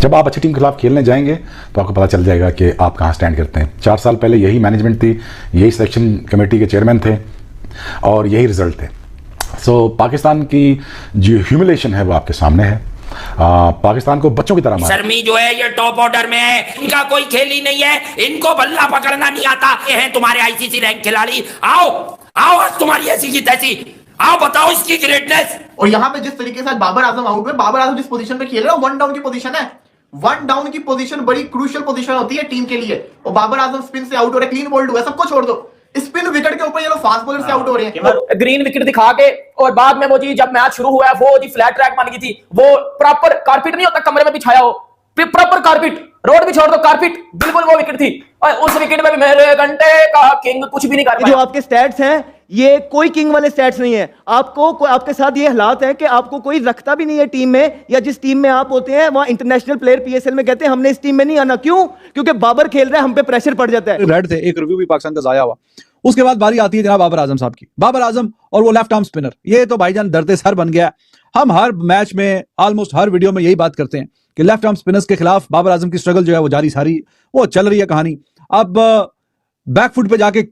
जब आप अच्छी टीम के खिलाफ खेलने जाएंगे तो आपको पता चल जाएगा कि आप कहाँ स्टैंड करते हैं। 4 साल पहले यही मैनेजमेंट थी, यही सिलेक्शन कमेटी के चेयरमैन थे और यही रिजल्ट थे। सो पाकिस्तान की जो ह्यूमिलेशन है वो आपके सामने है। पाकिस्तान को बच्चों की तरह मारा। शर्मी जो है ये टॉप ऑर्डर में है, इनका कोई खेल ही नहीं है, इनको बल्ला पकड़ना नहीं आता। ये हैं तुम्हारे आईसीसी रैंक खिलाड़ी, आओ आओ आज तुम्हारी ऐसी की तैसी, आओ बताओ इसकी ग्रेटनेस। और यहाँ पे जिस तरीके से बाबर आजम आउट में, बाबर आजम जिस पोजीशन पे खेल रहा है 1 डाउन की पोजीशन है। 1 डाउन की पोजीशन बड़ी क्रूशियल पोजीशन होती है टीम के लिए, और बाबर आजम स्पिन से आउट हो रहे, क्लीन बोल्ड हुआ, सबको छोड़ दो, स्पिन विकेट के ऊपर ये लोग फास्ट बॉलर से आउट हो रहे हैं। ग्रीन विकेट दिखा के, और बाद में वो जी जब मैच शुरू हुआ वो जी फ्लैट ट्रैक मान गई थी, वो प्रॉपर कारपेट नहीं होता कमरे में बिछाया हो, प्रॉपर कारपेट, रोड भी छोड़ दो कारपेट, बिल्कुल वो विकेट थी। और उस विकेट में भी मेरे घंटे का किंग कुछ भी नहीं कर पाया। जो आपके स्टैट्स हैं ये कोई किंग वाले स्टैट्स नहीं है। आपको आपके साथ ये हालात है कि आपको कोई रखता भी नहीं है टीम में, या जिस टीम में आप होते हैं वहां इंटरनेशनल प्लेयर पीएसएल में कहते हैं हमने इस टीम में नहीं आना। क्यों? क्योंकि बाबर खेल रहा है, हम पे प्रेशर पड़ जाता है। रेड थे, एक रिव्यू भी पाकिस्तान का जाया हुआ। उसके बाद बारी आती है जनाब बाबर आजम साहब की। बाबर आजम और वो लेफ्ट आर्म स्पिनर, ये तो भाईजान डरते सर बन गया। हम हर मैच में, ऑलमोस्ट हर वीडियो में यही बात करते हैं कि लेफ्ट आर्म स्पिनर्स के खिलाफ बाबर आजम की स्ट्रगल जो है वो जारी सारी वो चल रही है कहानी। अब बैकफुट पे जाके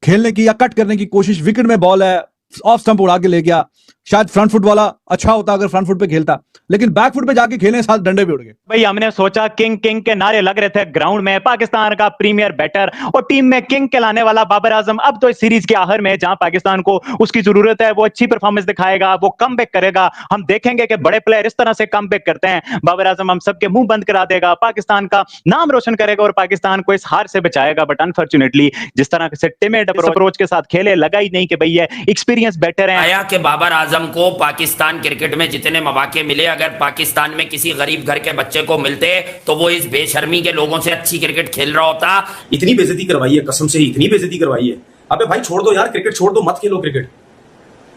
खेलने की या कट करने की कोशिश, विकेट में बॉल है, ऑफ स्टंप उड़ा के ले गया। शायद फ्रंट फुट वाला अच्छा होता अगर फ्रंट फुट पे खेलता, लेकिन बैक फुट पे जाके खेलने साथ डंडे भी उड़ गए। भाई हमने सोचा किंग किंग के नारे लग रहे थे ग्राउंड में, पाकिस्तान का प्रीमियर बैटर और टीम में किंग कहलाने वाला बाबर आजम अब तो इस सीरीज के आखिर में जहां पाकिस्तान को उसकी जरूरत है वो अच्छी परफॉर्मेंस दिखाएगा, वो कमबैक करेगा। हम देखेंगे कि बड़े प्लेयर इस तरह से कमबैक करते हैं। बाबर आजम हम सबके मुंह बंद करा देगा, पाकिस्तान का नाम रोशन करेगा और पाकिस्तान को इस हार से बचाएगा। बट अनफॉर्चुनेटली जिस तरह से टिमिड अप्रोच के साथ खेले, लगा ही नहीं कि भैया एक्सपीरियंस बेटर है। आया कि बाबर आजम को पाकिस्तान क्रिकेट में जितने मौके मिले, अगर पाकिस्तान में किसी गरीब घर के बच्चे को मिलते तो वो इस बेशर्मी के लोगों से अच्छी क्रिकेट खेल रहा होता। इतनी बेइज्जती करवाई है, कसम से इतनी बेइज्जती करवाई है। अबे भाई छोड़ दो यार, क्रिकेट छोड़ दो, मत खेलो क्रिकेट,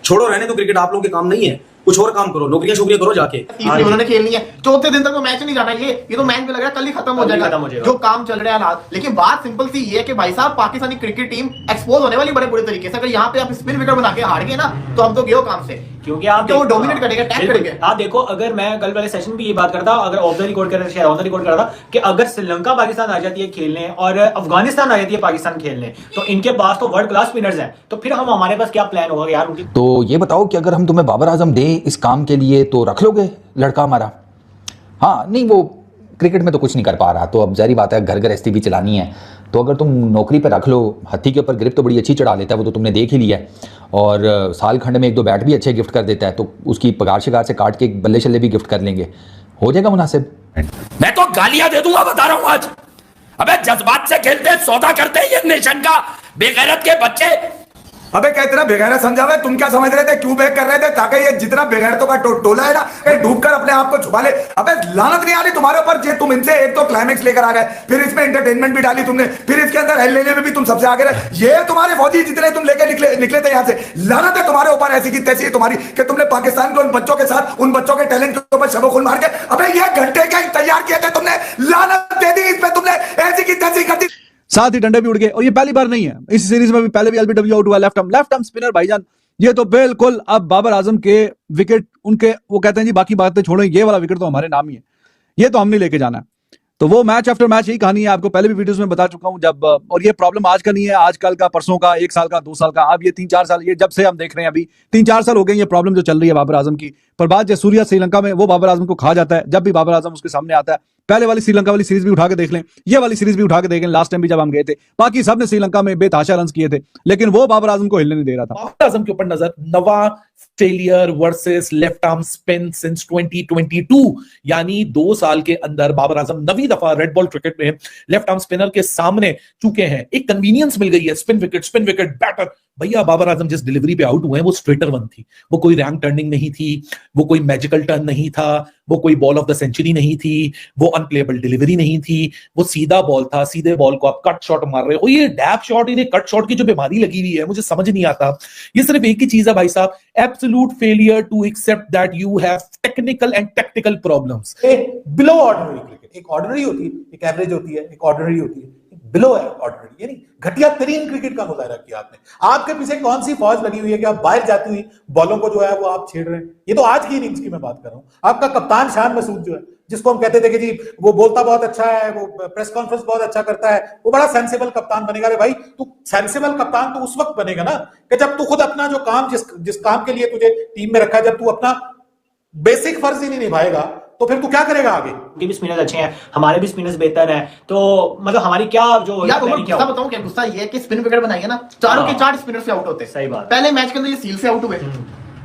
छोड़ो, रहने दो क्रिकेट, आप लोगों के काम नहीं है, कुछ और काम करो, नौकरियां शोकरियां करो जाके। तीसरी उन्होंने खेलनी है, चौथे दिन तक तो मैच नहीं जाना। ये तो मैच में लग रहा है कल ही खत्म हो जाएगा जो काम चल रहा है हालात। लेकिन बात सिंपल सी ये है कि भाई साहब पाकिस्तानी क्रिकेट टीम एक्सपोज होने वाली बड़े बुरे तरीके से। अगर यहाँ पे आप स्पिन विकेट बना के हार गए ना तो हम तो गए काम से, क्योंकि आप तो डोमिनेट करेगा, टैग करेगा। आप देखो, अगर मैं कल वाले सेशन में ये बात करता, अगर ऑफ द रिकॉर्ड कर रहा, ऑन द रिकॉर्ड कर रहा था कि अगर श्रीलंका पाकिस्तान आ जाती है खेलने और अफगानिस्तान आ जाती है पाकिस्तान खेलने, तो इनके पास तो वर्ल्ड क्लास स्पिनर्स हैं, तो फिर हम हमारे पास क्या प्लान होगा यार उनकी। तो ये बताओ कि अगर हम तुम्हें बाबर आजम दे इस काम के लिए तो रख लोगे लड़का हमारा? हाँ, नहीं वो क्रिकेट में तो कुछ नहीं कर पा रहा, तो अब जारी बात है घर गृहस्थी भी चलानी है, तो अगर तुम नौकरी पे रख लो। हत्थी के ऊपर ग्रिप तो बड़ी अच्छी चढ़ा लेता है, वो तो तुमने देख ही लिया है, और साल खंड में 1-2 बैट भी अच्छे गिफ्ट कर देता है, तो उसकी पगार शिगार से काट के बल्ले शल्ले भी गिफ्ट कर लेंगे, हो जाएगा मुनासिब। मैं तो गालियां दे दूंगा, बता रहा हूं आज। अबे जज्बात से खेलते, सौदा करते हैं ये नेशन का, बेगैरत के बच्चे। अबे क्या इतना बेगैरत समझा हुआ है? तुम क्या समझ रहे थे, क्यों बैक कर रहे थे? ताकि ये जितना बेगैरतों का टोला है ना, कहीं डूब कर अपने आप को छुपा ले। अबे लानत नहीं आ रही तुम्हारे ऊपर? जे तुम इनसे एक तो क्लाइमेक्स लेकर आ गए, फिर इसमें एंटरटेनमेंट भी डाली तुमने, फिर इसके अंदर हेल लेने में भी तुम सबसे आगे रहे। ये तुम्हारे फौजी जितने तुम लेके निकले थे यहाँ से, लानत है तुम्हारे ऊपर ऐसी की तैसी तुम्हारी कि तुमने पाकिस्तान के उन बच्चों के साथ, उन बच्चों के टैलेंट के ऊपर शबो खून मार के अबे ये घंटे क्या तैयार किए थे तुमने, लानत दे दी इसमें तुमने, ऐसी की तैसी कर दी। साथ ही डंडे भी उड़ गए, और ये पहली बार नहीं है, इस सीरीज में भी पहले भी एलबीडब्ल्यू आउट हुआ लेफ्ट आर्म स्पिनर भाईजान। ये तो बिल्कुल अब बाबर आजम के विकेट उनके, वो कहते हैं जी बाकी बातें छोड़ो, ये वाला विकेट तो हमारे नाम ही है, ये तो हम नहीं लेके जाना है। तो वो मैच आफ्टर मैच यही कहानी है, आपको पहले भी वीडियोस में बता चुका हूं जब। और ये प्रॉब्लम आज का नहीं है, आजकल का, परसों का, 1 साल का, 2 साल का, अब ये 3-4 साल, ये जब से हम देख रहे हैं अभी 3-4 साल हो गए ये प्रॉब्लम जो चल रही है बाबर आजम की। पर बात जो सूर्या श्रीलंका में, वो बाबर आजम को खा जाता है जब भी बाबर आजम उसके सामने आता है। पहले वाली श्रीलंका वाली सीरीज भी उठा के देख लें, ये वाली सीरीज भी उठा के देख लें, लास्ट टाइम भी जब हम गए थे, बाकी सबने श्रीलंका में बेतहाशा रन किए थे, लेकिन वो बाबर आजम को हिलने नहीं दे रहा था। बाबर आजम के ऊपर नजर, नवा failure versus left arm spin since 2022, यानी 2 साल के अंदर बाबर आजम 9वीं दफा रेड बॉल क्रिकेट में लेफ्ट आर्म स्पिनर के सामने चुके हैं। एक कन्वीनियंस मिल गई है, स्पिन विकेट बैटर। भैया बाबर आजम जिस डिलीवरी पे आउट हुए हैं वो स्ट्रेटर वन थी, वो कोई रैंक टर्निंग नहीं थी, वो कोई मैजिकल टर्न नहीं था, वो कोई बॉल ऑफ द सेंचुरी नहीं थी, वो अनप्लेएबल डिलीवरी नहीं थी, वो सीधा बॉल था। सीधे बॉल को आप कट शॉट मार रहे हो, ये डैप शॉट, इन्हें कट शॉट की जो बीमारी लगी हुई है मुझे समझ नहीं आता। ये सिर्फ एक ही चीज है भाई साहब, absolute failure to accept that you have technical and tactical problems. Below ordinary cricket, एक ऑर्डिनरी होती है, एक एवरेज होती है, एक ऑर्डिनरी होती है, बिलो है ऑर्डिनरी, यानी घटिया तरीन क्रिकेट का मुजाहरा किया आपने। आपके पीछे कौन सी फौज लगी हुई है कि आप बाहर जाती हुई बॉलों को जो है वो आप छेड़ रहे हैं? ये तो आज की इनिंग्स की मैं बात कर रहा हूं। आपका कप्तान शान मसूद जो है जिसको हम कहते थे कि जी वो बोलता बहुत अच्छा है, वो प्रेस कॉन्फ्रेंस बहुत अच्छा करता है, वो बड़ा सेंसिबल कप्तान बनेगा। अरे भाई तू सेंसिबल कप्तान तो उस वक्त बनेगा ना कि जब तू खुद अपना जो काम जिस काम के लिए तुझे टीम में रखा है, जब तू अपना बेसिक फर्ज ही नहीं निभाएगा तो फिर तू क्या करेगा आगे। उनके भी स्पिनर्स अच्छे हैं, हमारे भी स्पिनर्स बेहतर हैं, तो मतलब हमारी क्या जो यार गुस्सा बताऊं क्या गुस्सा ये है कि स्पिन विकेट बनाई है ना, चारों के चार स्पिनर से आउट होते हैं। सही बात। पहले मैच के अंदर ये सील से आउट हुए,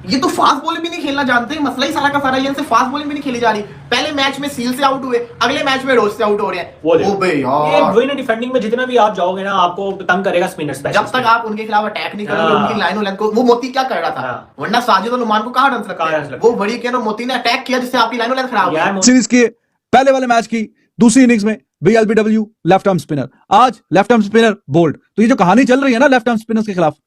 ये तो फास्ट बॉलिंग भी नहीं खेलना जानते, मसला ही सारा का सारा ये इनसे फास्ट बॉलिंग भी नहीं खेली जा रही। पहले मैच में सील से आउट हुए, अगले मैच में रोज से आउट हो रहे हैं। ओ बे यार वही ना, डिफेंडिंग में जितना भी आप जाओगे ना आपको तंग करेगा स्पिनर स्पेशल। जब तक आप उनके खिलाफ अटैक नहीं करोगे, उनकी लाइन लेंथ को, वो मोती क्या कर रहा था, वरना साजिद और नुमान को कहां रन रखा, वो बड़ी के ना मोती ने अटैक किया जिससे आपकी लाइन लेंथ खराब हो। सीरीज के पहले वाले मैच की दूसरी इनिंग्स में BLBW लेफ्ट आर्म स्पिनर, आज लेफ्ट आर्म स्पिनर बोल्ड। तो ये जो कहानी चल रही है ना लेफ्ट आर्म स्पिनर्स के खिलाफ,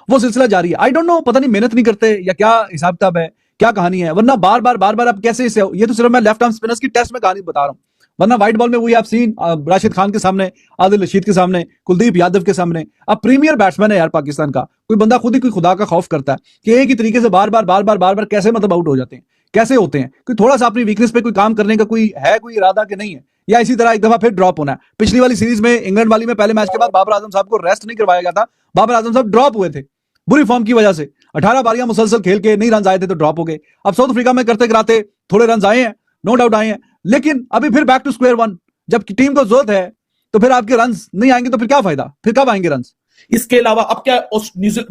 वो सिलसिला जारी है। आई डोंट नो, पता नहीं मेहनत नहीं करते या क्या हिसाब किताब है, क्या कहानी है, वरना बार बार अब कैसे इसे, ये तो सिर्फ मैं लेफ्ट आर्म स्पिनर्स की टेस्ट में कहानी बता रहा हूं, वरना व्हाइट बॉल में we have seen Rashid Khan के सामने, आदिल रशीद के सामने, कुलदीप यादव के सामने। अब प्रीमियर बैट्समैन है यार पाकिस्तान का, कोई बंदा खुद ही कोई खुदा का खौफ करता है कि एक ही तरीके से बार बार कैसे मतलब आउट हो जाते हैं, कैसे होते हैं। कोई थोड़ा सा अपनी वीकनेस पे कोई काम करने का कोई इरादा कि नहीं है, या इसी तरह एक दफा फिर ड्रॉप होना है। पिछली वाली सीरीज में इंग्लैंड वाली में पहले मैच के बाद बाबर आजम साहब को रेस्ट नहीं करवाया गया था, बाबर आजम साहब ड्रॉप हुए थे बुरी फॉर्म की वजह से, 18 बारियां मुसलसल खेल के नहीं रन आए थे तो ड्रॉप हो गए। अब साउथ अफ्रीका में करते कराते थोड़े रन आए हैं, नो डाउट आए हैं, लेकिन अभी फिर बैक टू स्क्वायर वन। जब टीम को जरूरत है तो फिर आपके रन नहीं आएंगे तो फिर क्या फायदा, फिर कब आएंगे रन। इसके अलावा अब क्या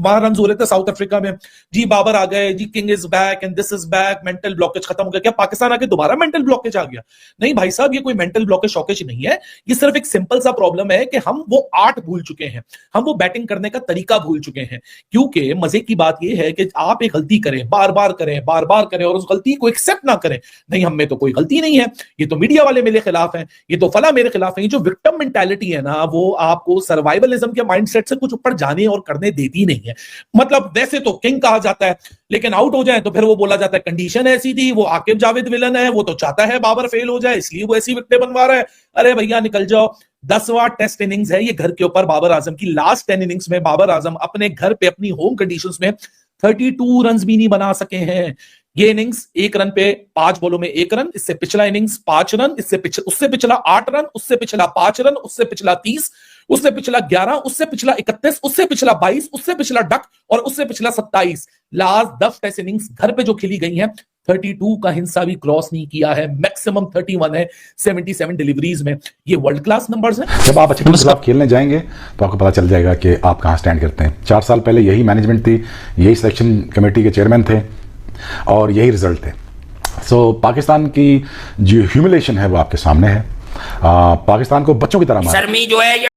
वहां रन हो रहे थे साउथ अफ्रीका में, जी बाबर आ गए, जी king is back and this is back, mental blockage खत्म हो गया। क्या पाकिस्तान आके दोबारा मेंटल ब्लॉकेज आ गया? नहीं भाई साहब, ये कोई मेंटल ब्लॉकेज शॉकेज नहीं है, ये सिर्फ एक सिंपल सा प्रॉब्लम है कि हम वो आर्ट भूल चुके हैं, हम वो बैटिंग करने का तरीका भूल चुके हैं। क्योंकि मजे की बात यह है कि आप एक गलती करें, बार बार करें और उस गलती को एक्सेप्ट ना करें, नहीं हम में तो कोई गलती नहीं है, ये तो मीडिया वाले मेरे खिलाफ हैं, ये तो फला मेरे खिलाफ है। ये जो विक्टिम मेंटालिटी है ना, वो आपको सर्वाइवलिज्म के माइंडसेट से कुछ ऊपर जाने और करने देती नहीं है। मतलब वैसे तो किंग कहा जाता है, लेकिन आउट हो जाए तो फिर वो बोला जाता है कंडीशन ऐसी थी, वो आकिब जावेद विलन है, वो तो चाहता है बाबर फेल हो जाए इसलिए वो ऐसी विकेटें बनवा रहा है। अरे भैया निकल जाओ, 10वां टेस्ट इनिंग्स है ये घर के ऊपर बाबर आजम की। लास्ट 10 इनिंग्स में बाबर आजम अपने घर पे अपनी होम कंडीशंस में 32 रन भी नहीं बना सके हैं। ये इनिंग्स 1 रन पे 5 बॉलों में 1 रन, इससे पिछला इनिंग्स 5 रन, उससे पिछला 8 रन, उससे पिछला 5 रन, उससे पिछला 30, उससे पिछला 11, उससे पिछला 31, उससे पिछला 22, उससे पिछला डक और उससे पिछला 27। लास्ट 10 टेस्ट इनिंग्स घर पे जो खेली गई हैं 32 का हिस्सा भी क्रॉस नहीं किया है, मैक्सिमम 31 है 77 डिलीवरीज में। ये वर्ल्ड क्लास नंबर्स हैं। जब आप अच्छे टीम के खिलाफ खेलने जाएंगे तो आपको पता चल जाएगा कि आप कहां स्टैंड करते हैं। 4 साल पहले यही मैनेजमेंट थी, यही सिलेक्शन कमेटी के चेयरमैन थे और यही रिजल्ट थे। सो पाकिस्तान की जो ह्यूमिलेशन है वो आपके सामने है। पाकिस्तान को बच्चों की तरह मारा। शर्मी जो है